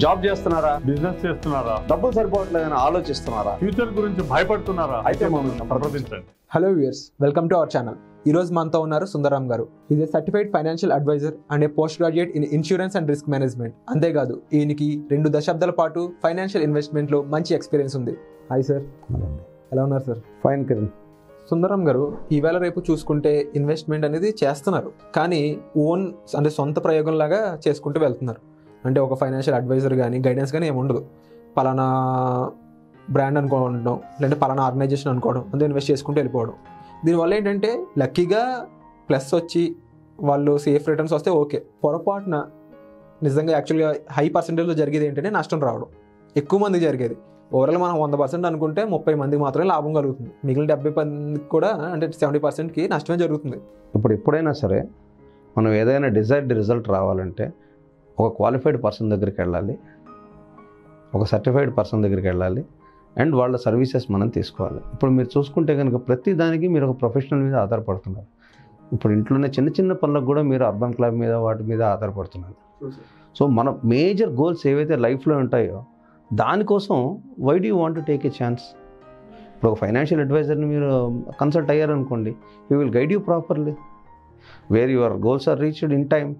Job చేస్తున్నారా, business చేస్తున్నారా, డబ్బులు సరిపోవట్లేదని ఆలోచిస్తున్నారా, ఫ్యూచర్ గురించి భయపడుతున్నారా? అయితే మమ్మల్ని సంప్రదించండి. Hello viewers, welcome to our channel. ఈ రోజు మనతో ఉన్నారు సుందర్ రామ్ గారు. Is a certified financial advisor and a post graduate in insurance and risk management. అంతేకాదు ఈయనకి 2 దశాబ్దాల పాటు ఫైనాన్షియల్ ఇన్వెస్ట్మెంట్లో మంచి ఎక్స్పీరియన్స్ ఉంది. హాయ్ సార్, ఎలా ఉన్నారు సార్? ఫైన్ కిరణ్. సుందరం గారు, ఈవేళ రేపు చూసుకుంటే ఇన్వెస్ట్మెంట్ అనేది చేస్తున్నారు, కానీ ఓన్ అంటే సొంత ప్రయోగంలాగా చేసుకుంటూ వెళ్తున్నారు. అంటే ఒక ఫైనాన్షియల్ అడ్వైజర్ కానీ గైడెన్స్ కానీ ఏమి ఉండదు. పలానా బ్రాండ్ అనుకోవడం, లేదంటే పలానా ఆర్గనైజేషన్ అనుకోవడం, అందులో ఇన్వెస్ట్ చేసుకుంటూ వెళ్ళిపోవడం. దీనివల్ల ఏంటంటే లక్కీగా ప్లస్ వచ్చి వాళ్ళు సేఫ్ రిటర్న్స్ వస్తే ఓకే. పొరపాటున నిజంగా యాక్చువల్గా హై పర్సెంటేజ్లో జరిగేది ఏంటంటే నష్టం రావడం. ఎక్కువ మందికి జరిగేది. ఓవరాల్ మనం 100% అనుకుంటే 30 మందికి మాత్రమే లాభం కలుగుతుంది. మిగిలిన 70 మందికి కూడా అంటే 70%కి నష్టమే జరుగుతుంది. ఇప్పుడు ఎప్పుడైనా సరే మనం ఏదైనా డిజైర్డ్ రిజల్ట్ రావాలంటే ఒక క్వాలిఫైడ్ పర్సన్ దగ్గరికి వెళ్ళాలి, ఒక సర్టిఫైడ్ పర్సన్ దగ్గరికి వెళ్ళాలి, అండ్ వాళ్ళ సర్వీసెస్ మనం తీసుకోవాలి. ఇప్పుడు మీరు చూసుకుంటే కనుక ప్రతి దానికి మీరు ఒక ప్రొఫెషనల్ మీద ఆధారపడుతున్నారు. ఇప్పుడు ఇంట్లోనే చిన్న చిన్న పనులకు కూడా మీరు అర్బన్ క్లబ్ మీద వాటి మీద ఆధారపడుతున్నారు. సో మన మేజర్ గోల్స్ ఏవైతే లైఫ్లో ఉంటాయో దానికోసం why do you want to take a chance? ఇప్పుడు ఒక ఫైనాన్షియల్ అడ్వైజర్ని మీరు కన్సల్ట్ అయ్యారనుకోండి, he will guide you properly where your goals are reached in time,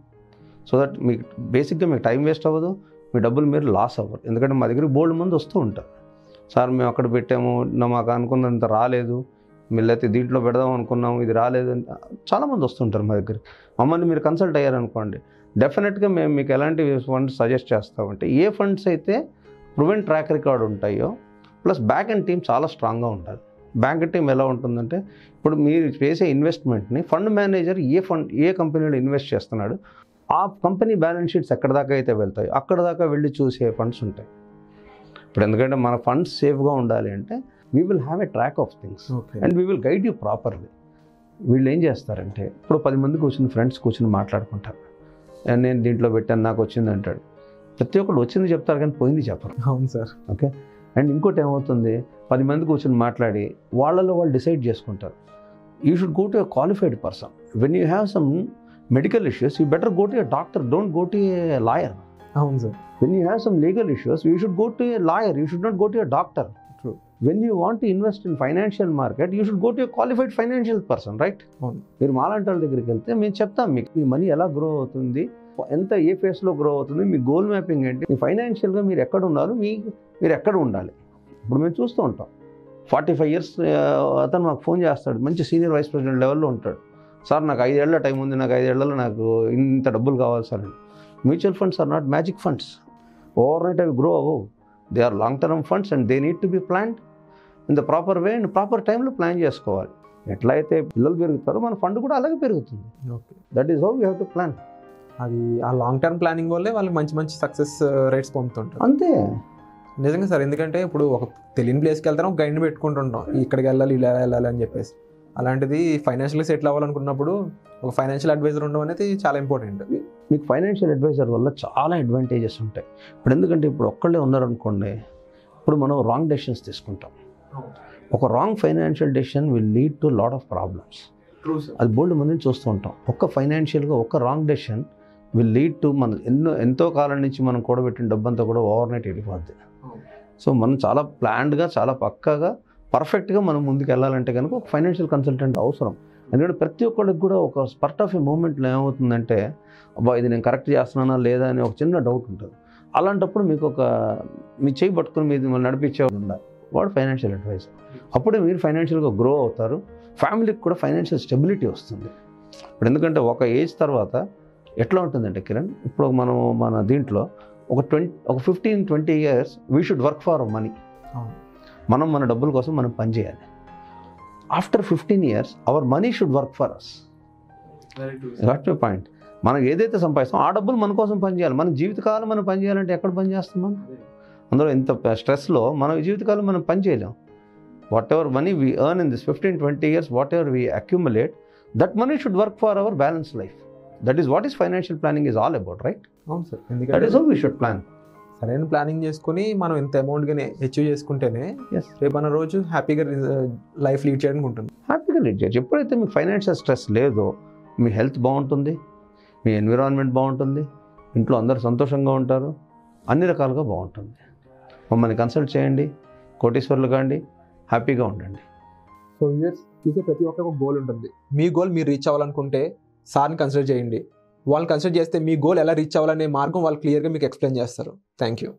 so that మీకు బేసిక్గా మీకు టైం వేస్ట్ అవ్వదు, మీ డబ్బులు మీరు లాస్ అవ్వరు. ఎందుకంటే మా దగ్గర బోల్డ్ మంది వస్తూ ఉంటారు. సార్ మేము అక్కడ పెట్టాము, మాకు అనుకున్నంత రాలేదు, మీరైతే దీంట్లో పెడదాం అనుకున్నాము, ఇది రాలేదు అని చాలామంది వస్తుంటారు మా దగ్గర. మమ్మల్ని మీరు కన్సల్ట్ అయ్యారనుకోండి, డెఫినెట్గా మేము మీకు ఎలాంటి ఫండ్స్ సజెస్ట్ చేస్తామంటే ఏ ఫండ్స్ అయితే ప్రూవెన్ ట్రాక్ రికార్డ్ ఉంటాయో ప్లస్ బ్యాక్ అండ్ టీమ్ చాలా స్ట్రాంగ్గా ఉండాలి. బ్యాక్ అండ్ టీమ్ ఎలా ఉంటుందంటే ఇప్పుడు మీరు చేసే ఇన్వెస్ట్మెంట్ని ఫండ్ మేనేజర్ ఏ కంపెనీలో ఇన్వెస్ట్ చేస్తున్నాడు, ఆ కంపెనీ బ్యాలెన్స్ షీట్స్ ఎక్కడ దాకా అయితే వెళ్తాయో అక్కడ దాకా వెళ్ళి చూసే ఫండ్స్ ఉంటాయి. ఇప్పుడు ఎందుకంటే మన ఫండ్స్ సేఫ్గా ఉండాలి అంటే we will have a track of things and we will guide you properly. వీళ్ళు ఏం చేస్తారంటే ఇప్పుడు 10 మంది కూర్చుని ఫ్రెండ్స్ కూర్చుని మాట్లాడుకుంటారు, నేను దీంట్లో పెట్టాను నాకు వచ్చింది అంటాడు. ప్రతి ఒక్కరు వచ్చింది చెప్తారు కానీ పోయింది చెప్పరు. అవును సార్. ఓకే. అండ్ ఇంకోటి ఏమవుతుంది, 10 మంది కూర్చొని మాట్లాడి వాళ్ళలో వాళ్ళు డిసైడ్ చేసుకుంటారు. You should go to a qualified person. When you have some medical issues you better go to a doctor, don't go to A lawyer. అవును sir. When you have some legal issues, you should go to a lawyer. You should not go to a doctor. True. When you want to invest in financial market, you should go to a qualified financial person, right? మీరు మాలాంటి వాళ్ళ దగ్గరికి వెళ్తే మేము చెప్తాం మీకు మీ money ఎలా grow అవుతుంది, ఎంత ఏ ఫేస్లో గ్రో అవుతుంది, మీ గోల్ మ్యాపింగ్ ఏంటి, మీ ఫైనాన్షియల్గా మీరు ఎక్కడ ఉన్నారు, మీరు ఎక్కడ ఉండాలి. ఇప్పుడు మేము చూస్తూ ఉంటాం 45 years అతను మాకు ఫోన్ చేస్తాడు, మంచి సీనియర్ వైస్ ప్రెసిడెంట్ లెవెల్లో ఉంటాడు. సార్ నాకు 5 ఏళ్ల టైం ఉంది, నాకు 5 ఏళ్లలో నాకు ఇంత డబ్బులు కావాలి sir. Mutual funds are not magic funds. Overnight అవి గ్రో అవ్వవు. They are long term funds and they need to be planned in the proper way and proper టైంలో ప్లాన్ చేసుకోవాలి. ఎట్లా అయితే పిల్లలు పెరుగుతారో మన ఫండ్ కూడా అలాగే పెరుగుతుంది. Okay, that is how you have to plan. అది ఆ లాంగ్ టర్మ్ ప్లానింగ్ వల్లే వాళ్ళకి మంచి మంచి సక్సెస్ రేట్స్ పొందుతుంటారు. అంతే నిజంగా సార్. ఎందుకంటే ఇప్పుడు ఒక తెలియని ప్లేస్కి వెళ్తాం, ఒక గైడ్ని పెట్టుకుంటుంటాం, ఇక్కడికి వెళ్ళాలి ఇలా వెళ్ళాలి అని చెప్పేసి. అలాంటిది ఫైనాన్షియల్గా సెటిల్ అవ్వాలనుకున్నప్పుడు ఒక ఫైనాన్షియల్ అడ్వైజర్ ఉండడం అనేది చాలా ఇంపార్టెంట్. మీకు ఫైనాన్షియల్ అడ్వైజర్ వల్ల చాలా అడ్వాంటేజెస్ ఉంటాయి. ఇప్పుడు ఎందుకంటే ఇప్పుడు ఒక్కళ్ళే ఉన్నారనుకోండి, ఇప్పుడు మనం రాంగ్ డెసిషన్స్ తీసుకుంటాం. ఒక wrong financial decision will lead to lot of problems. అది బోల్డ్ మందిని చూస్తూ ఉంటాం. ఒక్క ఫైనాన్షియల్గా ఒక wrong decision will lead to మనం ఎంతో కాలం నుంచి మనం కూడబెట్టిన డబ్బంతా కూడా ఓవర్నైట్ వెళ్ళిపోద్ది. సో మనం చాలా ప్లాన్డ్గా చాలా పక్కాగా పర్ఫెక్ట్గా మనం ముందుకు వెళ్ళాలంటే కనుక ఒక ఫైనాన్షియల్ కన్సల్టెంట్ అవసరం. ఎందుకంటే ప్రతి ఒక్కరికి కూడా ఒక స్పర్ట్ ఆఫ్ ఏ మూమెంట్లో ఏమవుతుందంటే అబ్బా ఇది నేను కరెక్ట్ చేస్తున్నానా లేదా అని ఒక చిన్న డౌట్ ఉంటుంది. అలాంటప్పుడు మీకు మీ చేయి పట్టుకుని మీరు నడిపించేవాడు ఉండాలి, వాడు ఫైనాన్షియల్ అడ్వైజర్. అప్పుడే మీరు ఫైనాన్షియల్గా గ్రో అవుతారు, ఫ్యామిలీకి కూడా ఫైనాన్షియల్ స్టెబిలిటీ వస్తుంది. ఇప్పుడు ఎందుకంటే ఒక ఏజ్ తర్వాత ఎట్లా ఉంటుందంటే కిరణ్, ఇప్పుడు మన దీంట్లో ఒక 15-20 years we should work for money. మనం మన డబ్బుల కోసం మనం పనిచేయాలి. After 15 years our money should work for us. That's my point. మనం ఏదైతే సంపాదిస్తాం ఆ డబ్బులు మన కోసం పనిచేయాలి. మన జీవితకాలం మనం పనిచేయాలంటే ఎక్కడ పని చేస్తాం మనం? అందులో ఇంత స్ట్రెస్లో మన జీవితకాలం మనం పని చేయలేం. Whatever money we earn in this 15-20 years, whatever we accumulate, that money should work for our balance life. That is what is financial planning is all about, right? అవును sir. That is how we should plan. సరైన planning చేసుకుని మనం ఇంత అమౌంట్గానే achieve చేసుకుంటేనే రేపు అన్న రోజు హ్యాపీగా లైఫ్ లీడ్ చేయడానికి ఉంటుంది. హ్యాపీగా లీడ్ చేయొచ్చు. ఎప్పుడైతే మీకు ఫైనాన్షియల్ స్ట్రెస్ లేదో మీ హెల్త్ బాగుంటుంది, మీ ఎన్విరాన్మెంట్ బాగుంటుంది, ఇంట్లో అందరూ సంతోషంగా ఉంటారు, అన్ని రకాలుగా బాగుంటుంది. మమ్మల్ని కన్సల్ట్ చేయండి, కోటీశ్వర్లు కాండి, హ్యాపీగా ఉండండి. సో వ్యూయర్స్, చూసే ప్రతి ఒక్కరికి ఒక గోల్ ఉంటుంది. మీ గోల్ మీరు రీచ్ అవ్వాలనుకుంటే సార్ని కన్సిడర్ చేయండి. వాళ్ళని కన్సిడర్ చేస్తే మీ గోల్ ఎలా రీచ్ అవ్వాలనే మార్గం వాళ్ళు క్లియర్గా మీకు ఎక్స్ప్లెయిన్ చేస్తారు. Thank you.